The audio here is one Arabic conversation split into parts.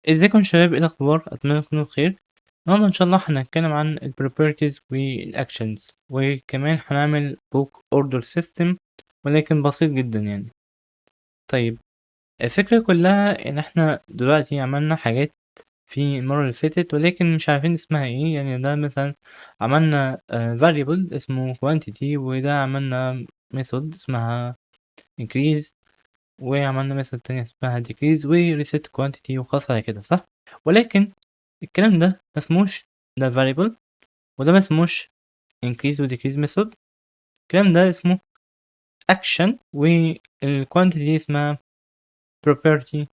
ازيكم يا شباب؟ ايه الاخبار؟ اتمنى تكونوا بخير. النهارده ان شاء الله هنتكلم عن ال properties والاكشنز، وكمان هنعمل book order system ولكن بسيط جدا يعني. طيب، الفكرة كلها ان احنا دلوقتي عملنا حاجات في المرة اللي فاتت ولكن مش عارفين اسمها ايه. يعني ده مثلا عملنا variable اسمه quantity، وده عملنا method اسمها increase، وعملنا مثلا تانية اسمها decrease و reset quantity، وخلاص على كده صح؟ ولكن الكلام ده مسموش ده variable، وده مسموش increase و decrease method. الكلام ده اسمه action، والquantity دي اسمها property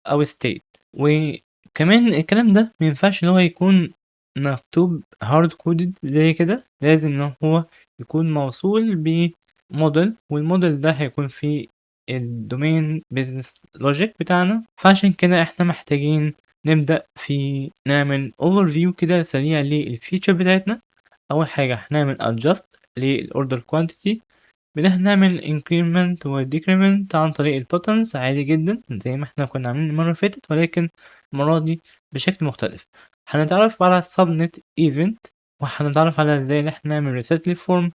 أو state. وكمان الكلام ده مينفعش إن هو يكون مكتوب hard coded زي كده، لازم إن هو يكون موصول بموديل، والموديل ده هيكون فيه الدومين business logic بتاعنا. فعشان كده احنا محتاجين نبدأ في نعمل overview كده سريع للفيتشر بتاعتنا. أول حاجة هنعمل adjust للorder quantity، بنعمل increment و decrement عن طريق البوتنز عادي جدا زي ما احنا كنا عاملين المرة اللي فاتت، ولكن المرة دي بشكل مختلف. هنتعرف على subnet event، وهنتعرف على ازاي ان احنا نعمل reset للفورم،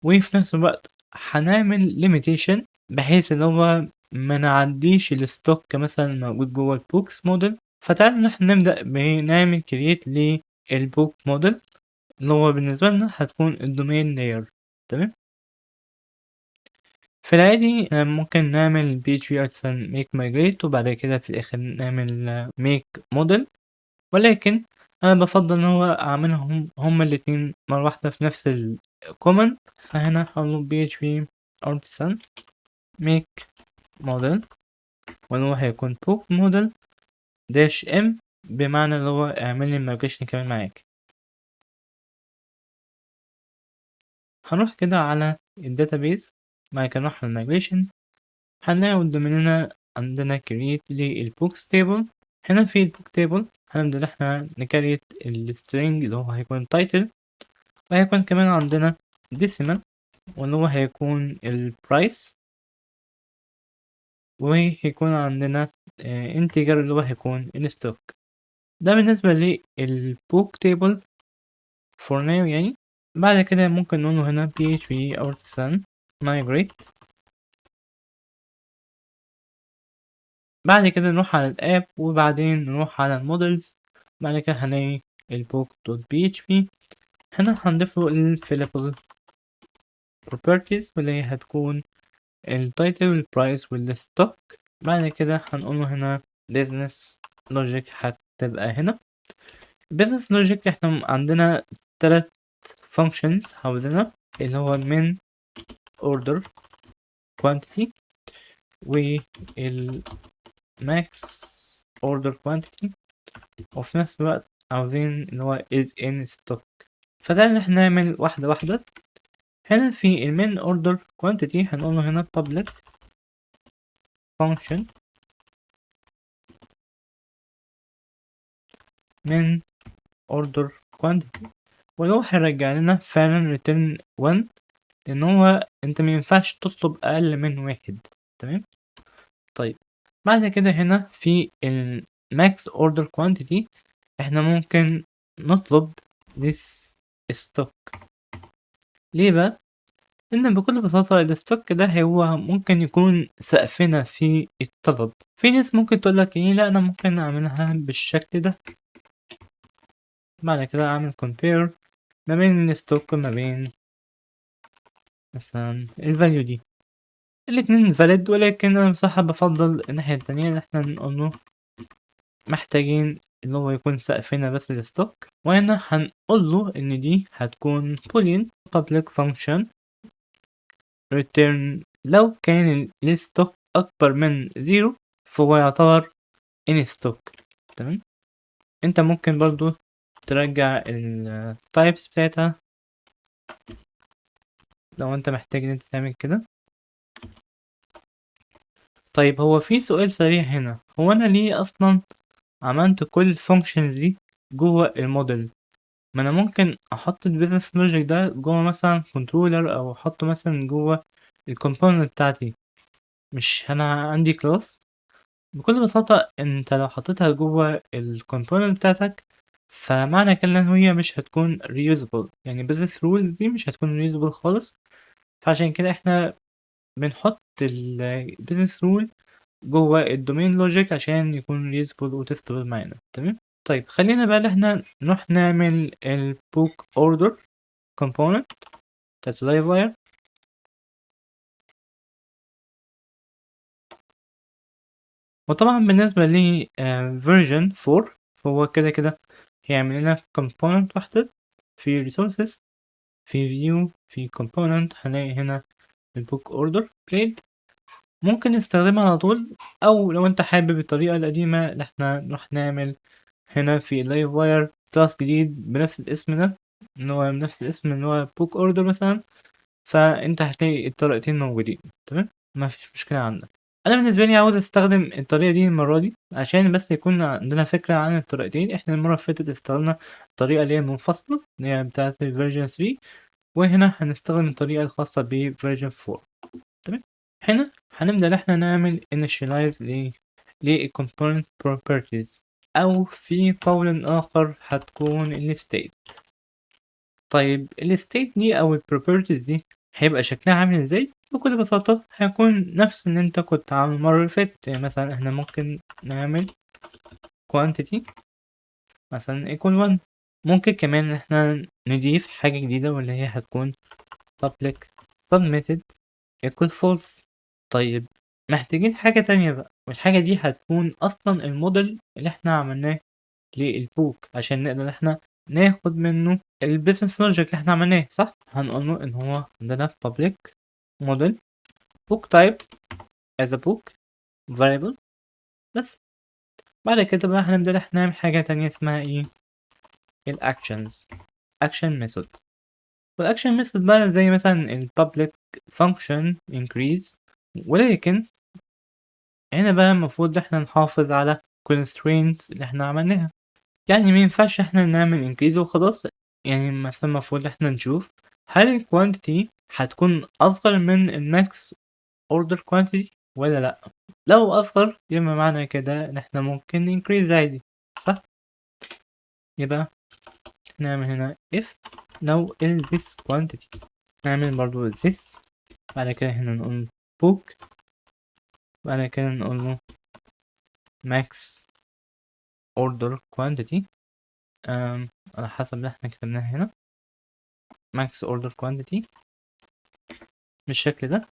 وفي نفس الوقت هنعمل limitation بحيث ان هو ما نعديش الستوك مثلا موجود جوه البوكس موديل. فتعالوا ان احنا نبدأ بنعمل create للبوك موديل اللي هو بالنسبة لنا هتكون الدومين لاير. تمام. في العادي ممكن نعمل PHP artisan make migrate، وبعد كده في الآخر نعمل make model، ولكن أنا بفضل إن هو أعملهم هما الاتنين مرة واحدة في نفس الكومن. فهنا هقول PHP artisan make model، واللي هو هيكون book model dash m، بمعنى اللي هو اعمل لي migration كمان معاك. هنروح كده على الداتابيز، بعد كده نروح على المigration، هنلاقي قدامنا عندنا create للبوكس table. هنا في البوك تيبل هنبدأ احنا نكريت السترينج اللي هو هيكون تايتل، وهيكون كمان عندنا decimal واللي هو هيكون البرايس، وهيكون عندنا integer اللي هو هيكون الستوك. ده بالنسبة للبوك تيبل for now يعني. بعد كده ممكن نقوله هنا php artisan migrate. بعد كده نروح على الاب، وبعدين نروح على المودلز. بعد كده هنلاقي البوك دوت php. هنا هنضيف له الفيلابل properties، واللي هي هتكون التايتل والبرايس والستوك. بعد كده هنقوله هنا business logic هتبقى هنا. business logic احنا عندنا 3 functions عاوزينها، اللي هو من order quantity وال max order quantity، وفي نفس الوقت عاوزين اللي هو is in stock. فده اللي احنا نعمل واحدة واحدة. هنا في المين order quantity هنقوله هنا public function من order quantity، ولو هيرجع لنا فعلا return 1، لان هو انت مينفعش تطلب اقل من 1. تمام. طيب، بعد كده هنا في ال max order quantity احنا ممكن نطلب this stock. ليه بقى؟ لأن بكل بساطة الستوك ده هو ممكن يكون سقفنا في الطلب. في ناس ممكن تقولك ايه، لا أنا ممكن أعملها بالشكل ده. بعد كده أعمل compare ما بين الستوك ما بين مثلا الفاليو دي. الاتنين valid، ولكن أنا بصراحة بفضل الناحية التانية اللي احنا نقوله محتاجين اللي هو يكون سقفنا بس الستوك. وهنا هنقوله إن دي هتكون boolean public function return لو كان الستوك أكبر من 0 فهو يعتبر in stock. تمام. انت ممكن برضو ترجع ال types بتاعتها لو انت محتاج ان انت تعمل كده. طيب، هو في سؤال سريع هنا، هو انا ليه اصلا عملت كل الفانكشنز دي جوه الموديل؟ ما انا ممكن احط البيزنس لوجيك ده جوه مثلا كنترولر، او احطه مثلا جوه الكومبوننت بتاعتي. مش انا عندي كلاس بكل بساطة انت لو حطيتها جوه الكومبوننت بتاعتك فمعنى كده ان هي مش هتكون reusable، يعني business rules دي مش هتكون reusable خالص. فعشان كده احنا بنحط ال business rule جوه الدومين لوجيك عشان يكون reusable وتستبل معانا. تمام. طيب خلينا بقى اللي احنا نروح نعمل البوك اوردر component بتاعت اللايف واير. وطبعا بالنسبة ل version 4 فهو كده هيعمل لنا component واحدة في resources، في view، في component هنلاقي هنا البوك اوردر plate. ممكن نستخدمها على طول، او لو انت حابب الطريقة القديمة اللي احنا نروح نعمل هنا في اللايف واير كلاس جديد بنفس الاسم ده، ان هو بنفس الاسم اللي هو بوك اوردر مثلا، فانت هتلاقي الطريقتين موجودين. تمام، ما فيش مشكلة عندك. انا بالنسبة لي عاوز استخدم الطريقة دي المرة دي عشان بس يكون عندنا فكرة عن الطريقتين. احنا المرة اللي فاتت استخدمنا الطريقة اللي هي منفصلة اللي هي بتاعة الفيرجن 3، وهنا هنستخدم الطريقة الخاصة بفيرجن 4. تمام. هنا هنبدأ ان احنا نعمل initialize ل component properties، او في قول اخر هتكون ال state. طيب ال state دي او ال properties دي هيبقى شكلها عامل ازاي؟ بكل بساطة هيكون نفس اللي انت كنت عامله المرة اللي فاتت. يعني مثلا احنا ممكن نعمل quantity مثلا equal 1. ممكن كمان احنا نضيف حاجة جديدة واللي هي هتكون public submitted equal false. طيب محتاجين حاجة تانية بقى، والحاجة دي هتكون أصلا الموديل اللي احنا عملناه للبوك عشان نقدر احنا ناخد منه البيزنس لوجيك اللي احنا عملناه. صح، هنقوله ان هو عندنا public model book type as a book variable بس. بعد كده بقى هنبدأ احنا نعمل حاجة تانية اسمها ايه، الactions action method. والاكشن method بقى زي مثلا ال public function increase، ولكن هنا بقى المفروض احنا نحافظ على constraints اللي احنا عملناها. يعني مينفعش احنا نعمل increase وخلاص. يعني مثلا المفروض احنا نشوف هل ال quantity هتكون أصغر من ال max order quantity ولا لأ. لو أصغر يبقى معنى كده إن احنا ممكن increase عادي. صح؟ يبقى نعمل هنا if لو ال this quantity، نعمل برضو this. بعد كده هنا نقول book، بعد كده نقول له max order quantity على حسب اللي احنا كتبناه هنا max order quantity بالشكل ده.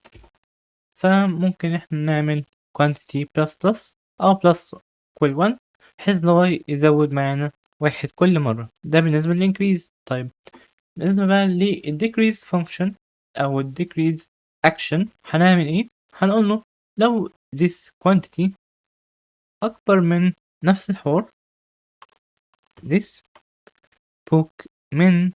فممكن احنا نعمل quantity plus plus او plus كل 1 بحيث لو يزود معانا واحد كل مرة. ده بالنسبة للإنكريز. طيب بالنسبة بقى للديكريز function أو الديكريز action هنعمل ايه؟ هنقول له لو this quantity أكبر من نفس الحوار this book من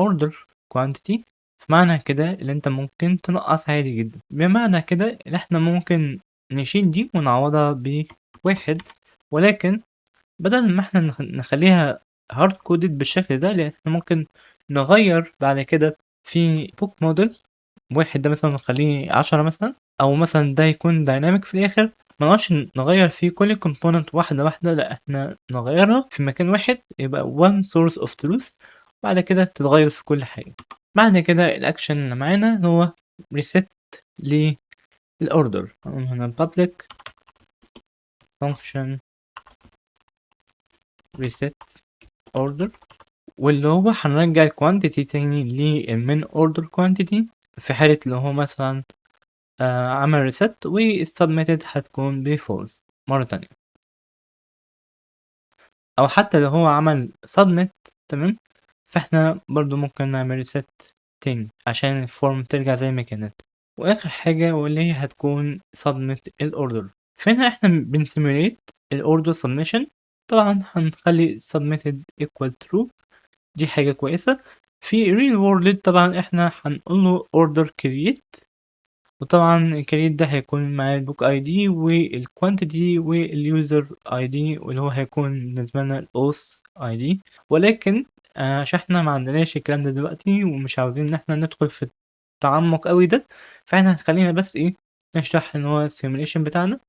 order quantity، فمعنى كده اللي انت ممكن تنقص عادي جدا. بمعنى كده اللي احنا ممكن نشيل دي ونعوضها بواحد، ولكن بدل ما احنا نخليها هارد كودد بالشكل ده، لان احنا ممكن نغير بعد كده في بوك موديل واحد ده مثلا نخليه 10 مثلا، او مثلا ده يكون دايناميك في الاخر. ما نقعدش نغير فيه كل كومبوننت واحدة، لا احنا نغيرها في مكان واحد يبقى one source of truth، بعد كده تتغير في كل حاجة. بعد كده الاكشن اللي معانا هو reset للاوردر. هنا public function reset order، واللي هو هنرجع الكوانتيتي تاني للمين اوردر كوانتيتي في حالة اللي هو مثلا عمل ريست والسبميتد هتكون بفولس مرة تانية، او حتى لو هو عمل سبميت تمام فاحنا برضو ممكن نعمل ريست تاني عشان الفورم ترجع زي ما كانت. واخر حاجة واللي هي هتكون submit الاوردر. فهنا احنا بنسيموليت الاوردر submission. طبعا هنخلي submitted equal true، دي حاجة كويسة. في real world طبعا احنا هنقول له order create، وطبعا الكريت ده هيكون مع البوك اي دي والكوانتيتي واليوزر اي دي واللي هو هيكون بالنسبه لنا الاوس اي دي. ولكن عشان احنا ما عندناش الكلام ده دلوقتي ومش عاوزين ان احنا ندخل في التعمق قوي ده، فاحنا هنخلينا بس ايه نشرح ان هو السيميليشن بتاعنا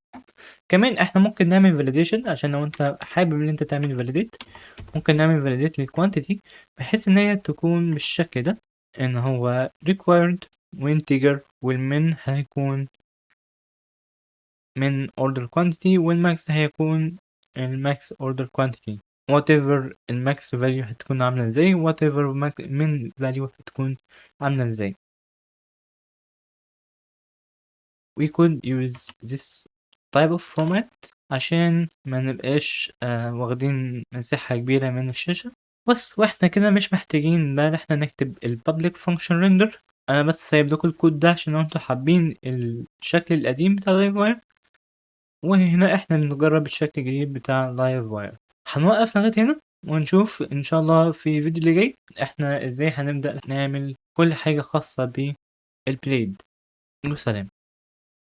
كمان إحنا ممكن نعمل validation عشان لو أنت حابب إن أنت تعمل validate ممكن نعمل validate للquantity بحيث إن هي تكون بالشكل ده، إن هو required وinteger والmin هيكون min order quantity والmax هيكون الmax order quantity whatever الmax value هتكون عاملة ازاي whatever min value هتكون عاملة ازاي. we could use this type of format عشان ما نبقاش واخدين مساحة كبيرة من الشاشة بس، واحنا كده مش محتاجين بقى احنا نكتب ال public function render. انا بس سايب لكم الكود ده عشان لو انتوا حابين الشكل القديم بتاع LiveWire، وهنا احنا بنجرب الشكل الجديد بتاع LiveWire. هنوقف لغاية هنا ونشوف ان شاء الله في الفيديو اللي جاي احنا ازاي هنبدأ نعمل كل حاجة خاصة بالبليد. وسلام.